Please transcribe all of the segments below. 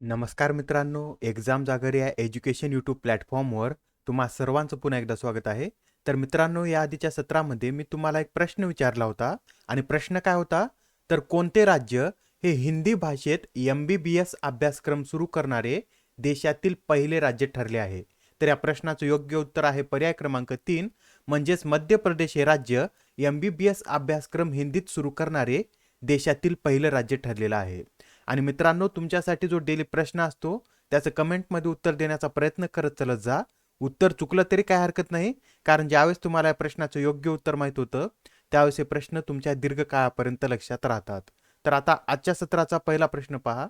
नमस्कार मित्रांनो, एक्झाम जागर या एज्युकेशन यूट्यूब प्लॅटफॉर्मवर तुम्हा सर्वांचं पुन्हा एकदा स्वागत आहे. तर मित्रांनो, या आधीच्या सत्रामध्ये मी तुम्हाला एक प्रश्न विचारला होता आणि प्रश्न काय होता? तर कोणते राज्य हे हिंदी भाषेत MBBS अभ्यासक्रम सुरू करणारे देशातील पहिले राज्य ठरले आहे? तर या प्रश्नाचं योग्य उत्तर आहे पर्याय क्रमांक 3, म्हणजेच मध्य प्रदेश हे राज्य MBBS अभ्यासक्रम हिंदीत सुरू करणारे देशातील पहिलं राज्य ठरलेलं आहे. आणि मित्रांनो, तुमच्यासाठी जो डेली प्रश्न असतो त्याचं कमेंटमध्ये उत्तर देण्याचा प्रयत्न करत चलत जा. उत्तर चुकलं तरी काय हरकत नाही, कारण ज्यावेळेस तुम्हाला या प्रश्नाचं योग्य उत्तर माहित होतं त्यावेळेस हे प्रश्न तुमच्या दीर्घकाळापर्यंत लक्षात राहतात. तर आता आजच्या सत्राचा पहिला प्रश्न पहा.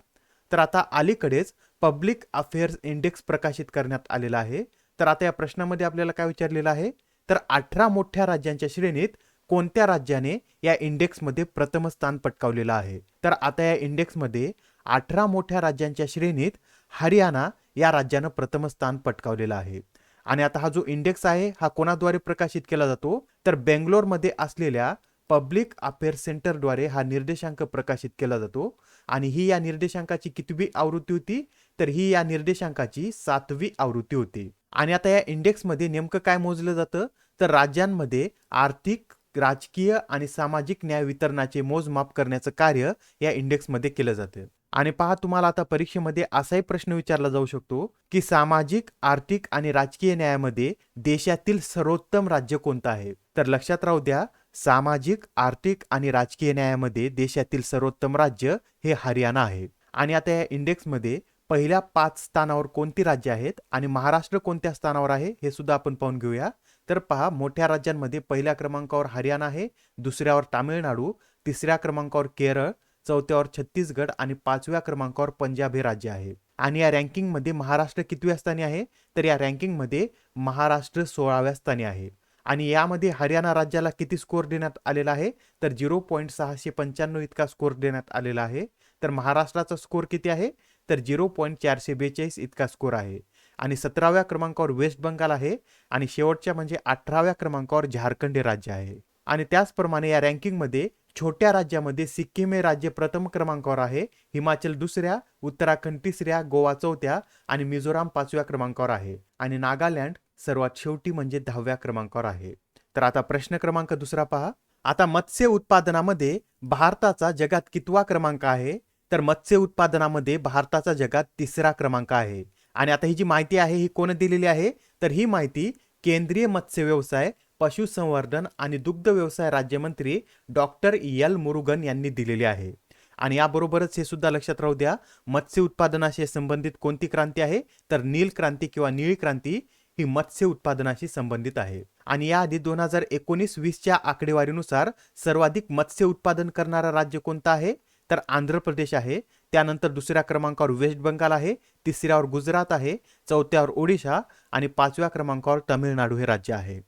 तर आता अलीकडेच पब्लिक अफेअर्स इंडेक्स प्रकाशित करण्यात आलेला आहे. तर आता या प्रश्नामध्ये आपल्याला काय विचारलेलं आहे? तर 18 मोठ्या राज्यांच्या श्रेणीत कोणत्या राज्याने या इंडेक्समध्ये प्रथम स्थान पटकावलेलं आहे? तर आता या इंडेक्समध्ये 18 मोठ्या राज्यांच्या श्रेणीत हरियाणा या राज्यानं प्रथम स्थान पटकावलेलं आहे. आणि आता हा जो इंडेक्स आहे हा कोणाद्वारे प्रकाशित केला जातो? तर बेंगलोरमध्ये असलेल्या पब्लिक अफेअर्स सेंटरद्वारे हा निर्देशांक प्रकाशित केला जातो. आणि ही या निर्देशांकाची कितवी आवृत्ती होती? तर ही या निर्देशांकाची 7वी आवृत्ती होती. आणि आता या इंडेक्समध्ये नेमकं काय मोजलं जातं? तर राज्यांमध्ये आर्थिक, राजकीय आणि सामाजिक न्याय वितरणाचे मोजमाप करण्याचं कार्य या इंडेक्समध्ये केलं जातं. आणि पहा, तुम्हाला आता परीक्षेमध्ये असाही प्रश्न विचारला जाऊ शकतो की सामाजिक, आर्थिक आणि राजकीय न्यायामध्ये देशातील सर्वोत्तम राज्य कोणतं आहे? तर लक्षात राहू द्या, सामाजिक, आर्थिक आणि राजकीय न्यायामध्ये देशातील सर्वोत्तम राज्य हे हरियाणा आहे. आणि आता या इंडेक्समध्ये पहिल्या 5 स्थानावर कोणती राज्य आहेत आणि महाराष्ट्र कोणत्या स्थानावर आहे हे सुद्धा आपण पाहून घेऊया. तर पहा, मोठ्या राज्यांमध्ये पहिल्या क्रमांकावर हरियाणा आहे, दुसऱ्यावर तामिळनाडू, तिसऱ्या क्रमांकावर केरळ, चौथ्यावर छत्तीसगड आणि 5व्या क्रमांकावर पंजाब हे राज्य आहे. आणि या रँकिंगमध्ये महाराष्ट्र कितव्या स्थानी आहे? तर या रँकिंगमध्ये महाराष्ट्र 16व्या स्थानी आहे. आणि यामध्ये हरियाणा राज्याला किती स्कोर देण्यात आलेला आहे? तर 0.695 इतका स्कोर देण्यात आलेला आहे. तर महाराष्ट्राचा स्कोर किती आहे? तर 0.442 इतका स्कोर आहे. आणि 17व्या क्रमांकावर वेस्ट बंगाल आहे आणि शेवटच्या म्हणजे 18व्या क्रमांकावर झारखंड हे राज्य आहे. आणि त्याचप्रमाणे या रँकिंगमध्ये छोट्या राज्यामध्ये सिक्कीम हे राज्य प्रथम क्रमांकावर आहे, हिमाचल दुसऱ्या, उत्तराखंड तिसऱ्या, गोवा चौथ्या आणि मिझोराम 5व्या क्रमांकावर आहे. आणि नागालँड सर्वात शेवटी म्हणजे 10व्या क्रमांकावर आहे. तर आता प्रश्न क्रमांक दुसरा पहा. आता मत्स्य उत्पादनामध्ये भारताचा जगात कितवा क्रमांक आहे? तर मत्स्य उत्पादनामध्ये भारताचा जगात 3रा क्रमांक आहे. आणि आता ही जी माहिती आहे ही कोण दिलेली आहे? तर ही माहिती केंद्रीय मत्स्य व्यवसाय, पशुसंवर्धन आणि दुग्ध व्यवसाय राज्यमंत्री डॉक्टर एल मुरुगन यांनी दिलेली आहे. आणि याबरोबरच हे सुद्धा लक्षात राहू द्या, मत्स्य उत्पादनाशी संबंधित कोणती क्रांती आहे? तर नील क्रांती किंवा निळी क्रांती ही मत्स्य उत्पादनाशी संबंधित आहे. आणि याआधी 2019-20च्या आकडेवारीनुसार सर्वाधिक मत्स्य उत्पादन करणारा राज्य कोणतं आहे? तर आंध्र प्रदेश आहे. त्यानंतर दुसऱ्या क्रमांकावर वेस्ट बंगाल आहे, तिसऱ्यावर गुजरात आहे, चौथ्यावर ओडिशा आणि 5व्या क्रमांकावर तामिळनाडू हे राज्य आहे.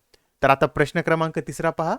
तर आता प्रश्न क्रमांक तिसरा पहा.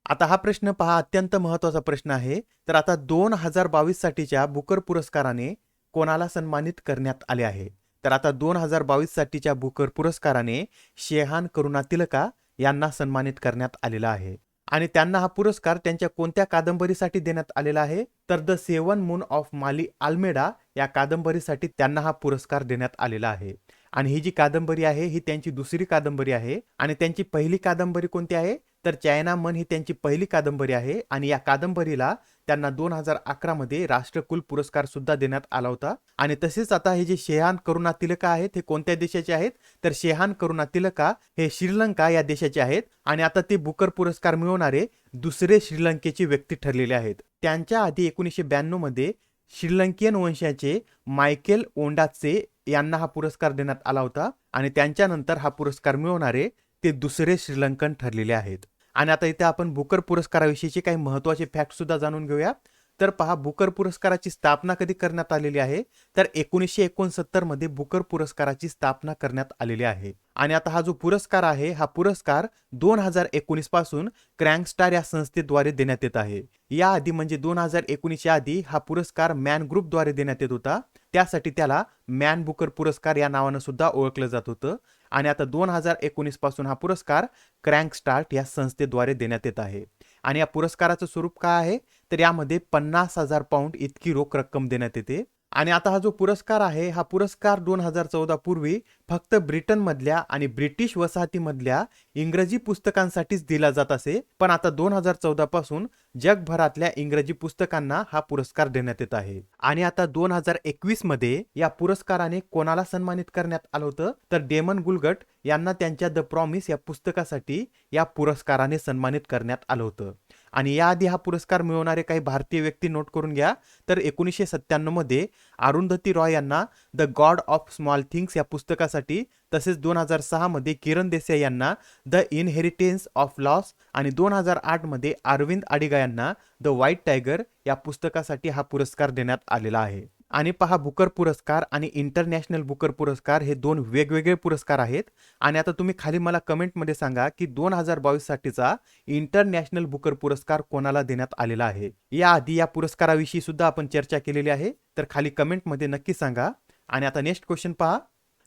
आता हा प्रश्न पहा, अत्यंत महत्वाचा प्रश्न आहे. तर आता 2022 साठीच्या बुकर पुरस्काराने कोणाला सन्मानित करण्यात आले आहे? तर आता 2022 साठीच्या बुकर पुरस्काराने शेहान करुणा तिलका यांना सन्मानित करण्यात आलेला आहे. आणि त्यांना हा पुरस्कार त्यांच्या कोणत्या कादंबरीसाठी देण्यात आलेला आहे? तर द सेवन मून ऑफ माली आल्मेडा या कादंबरीसाठी त्यांना हा पुरस्कार देण्यात आलेला आहे. आणि ही जी कादंबरी आहे ही त्यांची दुसरी कादंबरी आहे. आणि त्यांची पहिली कादंबरी कोणती आहे? तर चायना मन ही त्यांची पहिली कादंबरी आहे. आणि या कादंबरीला त्यांना 2011 मध्ये राष्ट्रकुल पुरस्कार सुद्धा देण्यात आला होता. आणि तसेच आता हे जे शेहान करुणा तिलका आहेत हे कोणत्या देशाचे आहेत? तर शेहान करुणा तिलका हे श्रीलंका या देशाचे आहेत. आणि आता ते बुकर पुरस्कार मिळवणारे दुसरे श्रीलंकेचे व्यक्ती ठरलेले आहेत. त्यांच्या आधी 1992 मध्ये श्रीलंकियन वंशाचे मायकेल ओंडाचे यांना हा पुरस्कार देण्यात आला होता. आणि त्यांच्यानंतर हा पुरस्कार मिळवणारे ते दुसरे श्रीलंकन ठरलेले आहेत. आणि आता इथे आपण बुकर पुरस्काराविषयीचे काही महत्त्वाचे फॅक्ट सुद्धा जाणून घेऊया. तर पहा, बुकर पुरस्काराची स्थापना कधी करण्यात आलेली आहे? तर 1969 मध्ये बुकर पुरस्काराची स्थापना करण्यात आलेली आहे. आणि आता हा जो पुरस्कार आहे हा पुरस्कार 2019 पासून क्रँकस्टार या संस्थेद्वारे देण्यात येत आहे. याआधी म्हणजे 2019च्या आधी हा पुरस्कार मॅन ग्रुपद्वारे देण्यात येत होता. त्यासाठी त्याला मॅन बुकर पुरस्कार या नावानं सुद्धा ओळखलं जात होतं. आणि आता 2019 पासून हा पुरस्कार क्रँकस्टार्ट या संस्थेद्वारे देण्यात येत आहे. आणि या पुरस्काराचं स्वरूप काय आहे? तर यामध्ये 50,000 पाऊंड इतकी रोख रक्कम देण्यात येते. आणि आता हा जो पुरस्कार आहे हा पुरस्कार 2014 पूर्वी फक्त ब्रिटनमधल्या आणि ब्रिटिश वसाहतीमधल्या इंग्रजी पुस्तकांसाठीच दिला जात असे, पण आता 2014 पासून जगभरातल्या इंग्रजी पुस्तकांना हा पुरस्कार देण्यात येत आहे. आणि आता 2021 मध्ये या पुरस्काराने कोणाला सन्मानित करण्यात आलं होतं, तर डेमन गुलगट यांना त्यांच्या द प्रॉमिस या पुस्तकासाठी या पुरस्काराने सन्मानित करण्यात आलं होतं. आणि याआधी हा पुरस्कार मिळवणारे काही भारतीय व्यक्ती नोट करून घ्या. तर 1997 मध्ये अरुंधती रॉय यांना the God of small things या पुस्तकासाठी, तसेच 2006 मध्ये किरण देसाई यांना द इनहेरिटेन्स ऑफ लॉस आणि 2008 मध्ये अरविंद अडिगा यांना द व्हाईट टायगर या पुस्तकासाठी हा पुरस्कार देण्यात आलेला आहे. आणि पहा, बुकर पुरस्कार आणि इंटरनॅशनल बुकर पुरस्कार हे दोन वेगवेगळे पुरस्कार आहेत. आणि आता तुम्ही खाली मला कमेंटमध्ये सांगा की 2022 साठीचा इंटरनॅशनल बुकर पुरस्कार कोणाला देण्यात आलेला आहे. याआधी या पुरस्काराविषयी सुद्धा आपण चर्चा केलेली आहे, तर खाली कमेंटमध्ये नक्की सांगा. आणि आता नेक्स्ट क्वेश्चन पहा,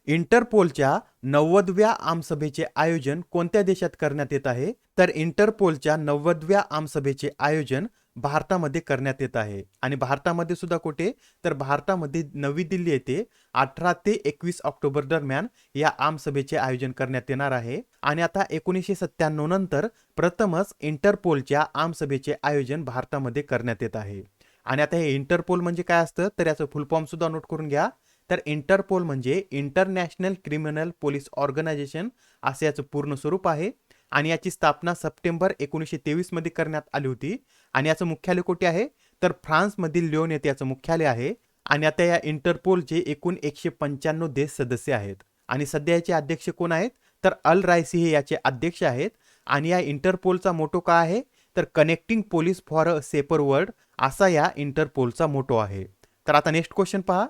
इंटरपोलच्या 90व्या आमसभेचे आयोजन कोणत्या देशात करण्यात येत आहे? तर इंटरपोलच्या 90व्या आमसभेचे आयोजन भारतामध्ये करण्यात येत आहे. आणि भारतामध्ये सुद्धा कुठे? तर भारतामध्ये नवी दिल्ली येथे 18 ते 21 ऑक्टोबर दरम्यान या आमसभेचे आयोजन करण्यात येणार आहे. आणि आता 1997 नंतर प्रथमच इंटरपोलच्या आमसभेचे आयोजन भारतामध्ये करण्यात येत आहे. आणि आता हे इंटरपोल म्हणजे काय असतं, तर याचं फुल फॉर्म सुद्धा नोट करून घ्या. तर इंटरपोल म्हणजे इंटरनॅशनल क्रिमिनल पोलीस ऑर्गनायझेशन असे याचं पूर्ण स्वरूप आहे. आणि याची स्थापना सप्टेंबर 1923 मध्ये करण्यात आली होती. आणि याचं मुख्यालय कुठे आहे? तर फ्रान्समधील लिओन येथे याचं मुख्यालय आहे. आणि आता या इंटरपोलचे एकूण 195 देश सदस्य आहेत. आणि सध्या याचे अध्यक्ष कोण आहेत? तर अल रायसी हे याचे अध्यक्ष आहेत. आणि या इंटरपोलचा मोटो काय आहे? तर connecting police for a shaper world असा या इंटरपोलचा मोटो आहे. तर आता नेक्स्ट क्वेश्चन पहा,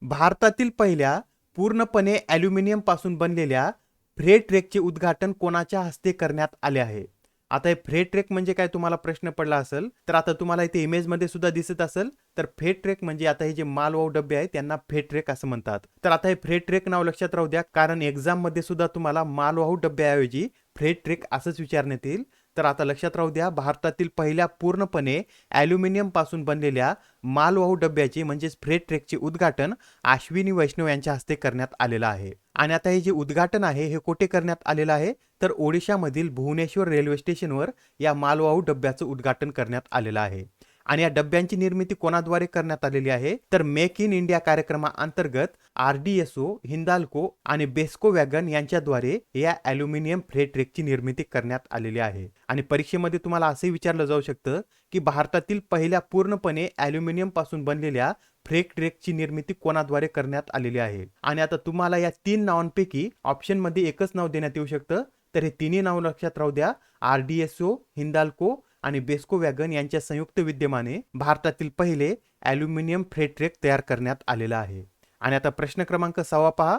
भारतातील पहिल्या पूर्णपणे ॲल्युमिनियम पासून बनलेल्या फ्रेट ट्रेकचे उद्घाटन कोणाच्या हस्ते करण्यात आले आहे? आता हे फ्रेट ट्रेक म्हणजे काय तुम्हाला प्रश्न पडला असेल, तर आता तुम्हाला इथे इमेजमध्ये सुद्धा दिसत असेल. तर फ्रेट ट्रेक म्हणजे आता हे जे मालवाहू डबे आहेत त्यांना फ्रेट ट्रेक असं म्हणतात. तर आता हे फ्रेट ट्रेक नाव लक्षात राहू द्या, कारण एक्झाम मध्ये सुद्धा तुम्हाला मालवाहू डब्याऐवजी फ्रेट ट्रेक असंच विचारण्यात येईल. तर आता लक्षात राहू द्या, भारतातील पहिल्या पूर्णपणे ॲल्युमिनियम पासून बनलेल्या मालवाहू डब्याचे म्हणजेच फ्रेट ट्रेकचे उद्घाटन अश्विनी वैष्णव यांच्या हस्ते करण्यात आलेलं आहे. आणि आता हे जे उद्घाटन आहे हे कुठे करण्यात आलेलं आहे? तर ओडिशामधील भुवनेश्वर रेल्वे स्टेशनवर या मालवाहू डब्याचं उद्घाटन करण्यात आलेलं आहे. आणि या डब्यांची निर्मिती कोणाद्वारे करण्यात आलेली आहे? तर मेक इन इंडिया कार्यक्रमाअंतर्गत RDSO, हिंदाल्को आणि बेस्को वॅगन यांच्याद्वारे या ॲल्युमिनियम फ्रेट ट्रेकची निर्मिती करण्यात आलेली आहे. आणि परीक्षेमध्ये तुम्हाला असे विचारलं जाऊ शकतं की भारतातील पहिल्या पूर्णपणे ॲल्युमिनियम पासून बनलेल्या फ्रेट ट्रेकची निर्मिती कोणाद्वारे करण्यात आलेली आहे? आणि आता तुम्हाला या 3 नावांपैकी ऑप्शनमध्ये एकच नाव देण्यात येऊ शकतं. तर हे तिन्ही नाव लक्षात राहू द्या, RDSO, हिंदाल्को आणि बेस्को वॅगन यांच्या संयुक्त विद्यमाने भारतातील पहिले ॲल्युमिनियम फ्रेट ट्रेक तयार करण्यात आलेला आहे. आणि आता प्रश्न क्रमांक 6 पहा,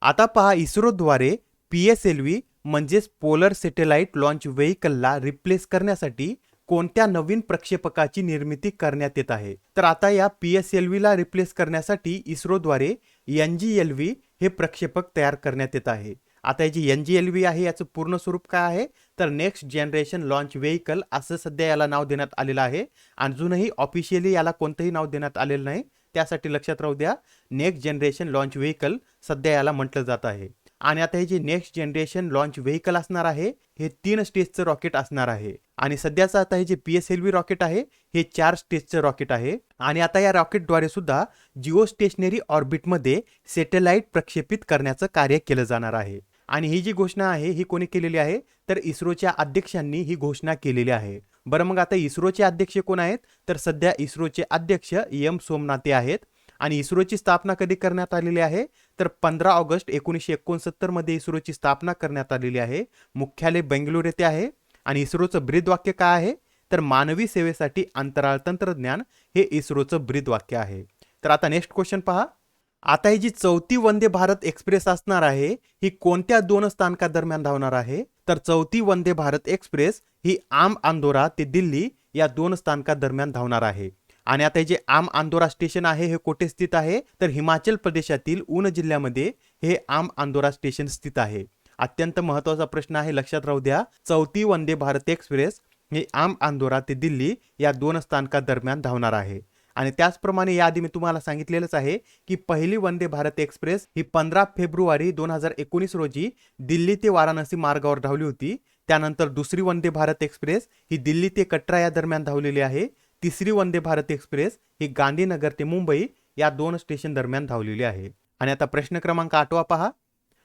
आता पहा, इस्रोद्वारे PSLV म्हणजेच पोलर सॅटेलाइट लॉन्च व्हेइकलला रिप्लेस करण्यासाठी कोणत्या नवीन प्रक्षेपकाची निर्मिती करण्यात येत आहे? तर आता या PSLV ला रिप्लेस करण्यासाठी इस्रोद्वारे NGLV हे प्रक्षेपक तयार करण्यात येत आहे. आता ही जी NGLV आहे याचं पूर्ण स्वरूप काय आहे? तर नेक्स्ट जनरेशन लॉन्च व्हेइकल असं सध्या याला नाव देण्यात आलेलं आहे. अजूनही ऑफिशियली याला कोणतंही नाव देण्यात आलेलं नाही. त्यासाठी लक्षात राहू द्या, नेक्स्ट जनरेशन लॉन्च व्हेइकल सध्या याला म्हटलं जात आहे. आणि आता हे जे नेक्स्ट जनरेशन लॉन्च व्हेइकल असणार आहे हे 3 स्टेजचं रॉकेट असणार आहे. आणि सध्याचं आता हे जे PSLV रॉकेट आहे हे 4 स्टेजचं रॉकेट आहे. आणि आता या रॉकेटद्वारे सुद्धा जिओ स्टेशनरी ऑर्बिटमध्ये सॅटेलाइट प्रक्षेपित करण्याचं कार्य केलं जाणार आहे. आणि ही जी घोषणा आहे ही कोणी केलेली आहे? तर इस्रोच्या अध्यक्षांनी ही घोषणा केलेली आहे. बरं, मग आता इस्रोचे अध्यक्ष कोण आहेत? तर सध्या इस्रोचे अध्यक्ष M सोमनाथे आहेत. आणि इस्रोची स्थापना कधी करण्यात आलेली आहे? तर 15 ऑगस्ट 1969 मध्ये इस्रोची स्थापना करण्यात आलेली आहे. मुख्यालय बेंगळुरू येथे आहे. आणि इस्रोचं ब्रीदवाक्य काय आहे? तर मानवी सेवेसाठी अंतराळ तंत्रज्ञान हे इस्रोचं ब्रीदवाक्य आहे. तर आता नेक्स्ट क्वेश्चन पहा, आता ही जी 4थी वंदे भारत एक्सप्रेस असणार आहे ही कोणत्या 2 स्थानकादरम्यान धावणार आहे? तर 4थी वंदे भारत एक्सप्रेस ही आम आंदोरा ते दिल्ली या 2 स्थानकादरम्यान धावणार आहे. आणि आता हे जे आम आंदोरा स्टेशन आहे हे कुठे स्थित आहे? तर हिमाचल प्रदेशातील ऊन जिल्ह्यामध्ये हे आम आंदोरा स्टेशन स्थित आहे. अत्यंत महत्त्वाचा प्रश्न आहे, लक्षात राहू द्या. 4थी वंदे भारत एक्सप्रेस हे आम आंदोरा ते दिल्ली या 2 स्थानकादरम्यान धावणार आहे. आणि त्याचप्रमाणे याआधी मी तुम्हाला सांगितलेलंच आहे की पहिली वंदे भारत एक्सप्रेस ही 15 फेब्रुवारी 2019 रोजी दिल्ली ते वाराणसी मार्गावर धावली होती. त्यानंतर दुसरी वंदे भारत एक्सप्रेस ही दिल्ली ते कटरा या दरम्यान धावलेली आहे. तिसरी वंदे भारत एक्सप्रेस ही गांधीनगर ते मुंबई या 2 स्टेशन दरम्यान धावलेली आहे. आणि आता प्रश्न क्रमांक 8 पहा.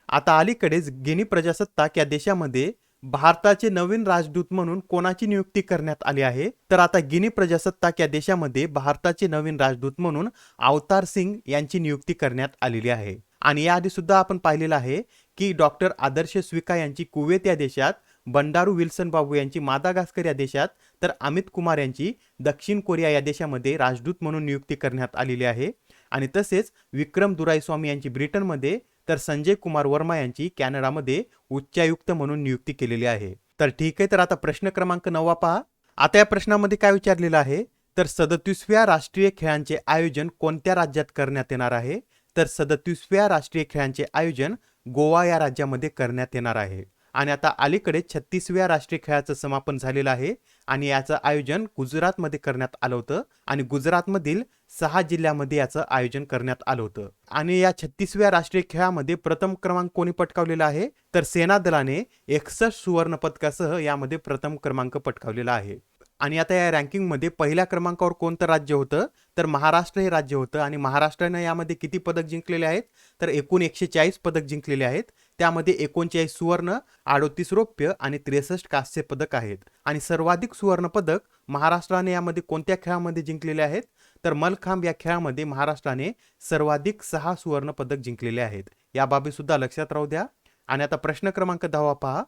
आता अलीकडेच गिनी प्रजासत्ताक या देशामध्ये भारताचे नवीन राजदूत म्हणून कोणाची नियुक्ती करण्यात आली आहे? तर आता गिनी प्रजासत्ताक या देशामध्ये भारताचे नवीन राजदूत म्हणून अवतार सिंग यांची नियुक्ती करण्यात आलेली आहे. आणि याआधी सुद्धा आपण पाहिलेलं आहे की डॉक्टर आदर्श स्विका यांची कुवेत या देशात, बंडारू विल्सन बाबू यांची मादागास्कर या देशात, तर अमित कुमार यांची दक्षिण कोरिया या देशामध्ये राजदूत म्हणून नियुक्ती करण्यात आलेली आहे. आणि तसेच विक्रम दुराईस्वामी यांची ब्रिटनमध्ये, तर संजय कुमार वर्मा यांची कॅनडामध्ये उच्चायुक्त म्हणून नियुक्ती केलेली आहे. तर ठीक आहे, तर आता प्रश्न क्रमांक 9 पहा. आता या प्रश्नामध्ये काय विचारलेलं आहे? तर 37व्या राष्ट्रीय खेळांचे आयोजन कोणत्या राज्यात करण्यात येणार आहे? तर 37व्या राष्ट्रीय खेळांचे आयोजन गोवा या राज्यामध्ये करण्यात येणार आहे. आणि आता अलीकडे 36व्या राष्ट्रीय खेळाचं समापन झालेलं आहे आणि याचं आयोजन गुजरातमध्ये करण्यात आलं होतं आणि गुजरातमधील 6 जिल्ह्यामध्ये याचं आयोजन करण्यात आलं होतं. आणि या 36व्या राष्ट्रीय खेळामध्ये प्रथम क्रमांक कोणी पटकावलेला आहे? तर सेना दलाने 61 सुवर्ण पदकासह यामध्ये प्रथम क्रमांक पटकावलेला आहे. आणि आता या रँकिंगमध्ये पहिल्या क्रमांकावर कोणतं राज्य होतं? तर महाराष्ट्र हे राज्य होतं. आणि महाराष्ट्राने यामध्ये किती पदक जिंकलेले आहेत? तर एकूण 140 पदक जिंकलेले आहेत. त्यामध्ये 39 सुवर्ण, 38 रौप्य आणि 63 कांस्य पदक आहेत. आणि सर्वाधिक सुवर्ण पदक महाराष्ट्राने यामध्ये कोणत्या खेळामध्ये जिंकलेले आहेत? तर मलखांब या खेळामध्ये महाराष्ट्राने सर्वाधिक 6 सुवर्ण पदक जिंकलेले आहेत. या बाबी सुद्धा लक्षात राहू द्या. आणि आता प्रश्न क्रमांक 10 पहा.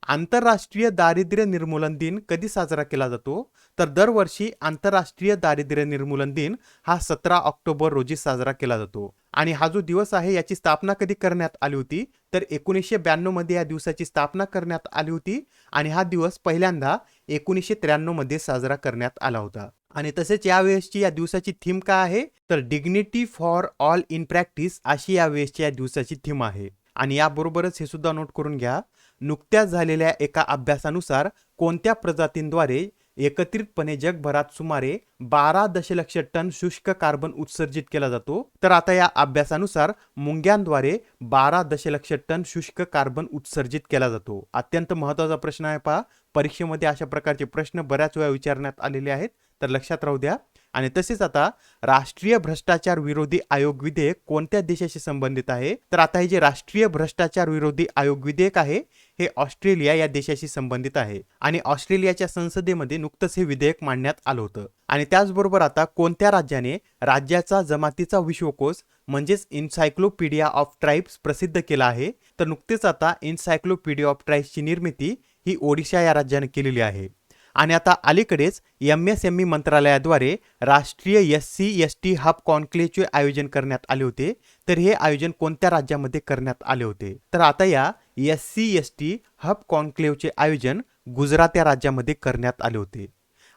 आंतरराष्ट्रीय दारिद्र्य निर्मूलन दिन कधी साजरा केला जातो? तर दरवर्षी आंतरराष्ट्रीय दारिद्र्य निर्मूलन दिन हा 17 ऑक्टोबर रोजी साजरा केला जातो. आणि हा जो दिवस आहे याची स्थापना कधी करण्यात आली होती? तर 1992 मध्ये या दिवसाची स्थापना करण्यात आली होती. आणि हा दिवस पहिल्यांदा 1993 मध्ये साजरा करण्यात आला होता. आणि तसेच यावेळेसची या दिवसाची थीम काय आहे? तर dignity for all in practice अशी यावेळेसची या दिवसाची थीम आहे. आणि याबरोबरच हे सुद्धा नोट करून घ्या, नुकत्याच झालेल्या एका अभ्यासानुसार कोणत्या प्रजातींद्वारे एकत्रितपणे जगभरात सुमारे 12 दशलक्ष टन शुष्क कार्बन उत्सर्जित केला जातो? तर आता या अभ्यासानुसार मुंग्यांद्वारे 12 दशलक्ष टन शुष्क कार्बन उत्सर्जित केला जातो. अत्यंत महत्त्वाचा प्रश्न आहे पहा. परीक्षेमध्ये अशा प्रकारचे प्रश्न बऱ्याच वेळा विचारण्यात आलेले आहेत, तर लक्षात राहू द्या. आणि तसेच आता राष्ट्रीय भ्रष्टाचार विरोधी आयोग विधेयक कोणत्या देशाशी संबंधित आहे? तर आता हे जे राष्ट्रीय भ्रष्टाचार विरोधी आयोग विधेयक आहे हे ऑस्ट्रेलिया या देशाशी संबंधित आहे. आणि ऑस्ट्रेलियाच्या संसदेमध्ये नुकतंच हे विधेयक मांडण्यात आलं होतं. आणि त्याचबरोबर आता कोणत्या राज्याने राज्याचा जमातीचा विश्वकोश म्हणजेच इन्सायक्लोपीडिया ऑफ ट्राईब्स प्रसिद्ध केला आहे? तर नुकतेच आता इन्सायक्लोपीडिया ऑफ ट्राईब्सची निर्मिती ही ओडिशा या राज्याने केलेली आहे. आणि आता अलीकडेच MSME मंत्रालयाद्वारे राष्ट्रीय SC/ST हब कॉन्क्लेव्हचे आयोजन करण्यात आले होते. तर हे आयोजन कोणत्या राज्यामध्ये करण्यात आले होते? तर आता या SC/ST हब कॉन्क्लेव्हचे आयोजन गुजरात या राज्यामध्ये करण्यात आले होते.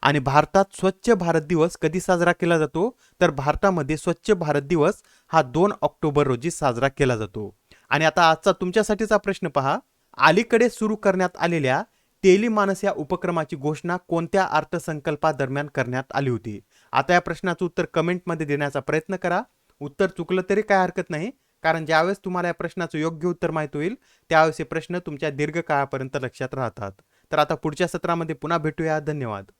आणि भारतात स्वच्छ भारत दिवस कधी साजरा केला जातो? तर भारतामध्ये स्वच्छ भारत दिवस हा 2 ऑक्टोबर रोजी साजरा केला जातो. आणि आता आजचा तुमच्यासाठीचा प्रश्न पहा. अलीकडे सुरू करण्यात आलेल्या टेलिमानस या उपक्रमाची घोषणा कोणत्या अर्थसंकल्पादरम्यान करण्यात आली होती? आता या प्रश्नाचं उत्तर कमेंटमध्ये देण्याचा प्रयत्न करा. उत्तर चुकलं तरी काय हरकत नाही, कारण ज्यावेळेस तुम्हाला या प्रश्नाचं योग्य उत्तर माहित होईल त्यावेळेस हे प्रश्न तुमच्या दीर्घकाळापर्यंत लक्षात राहतात. तर आता पुढच्या सत्रामध्ये पुन्हा भेटूया. धन्यवाद.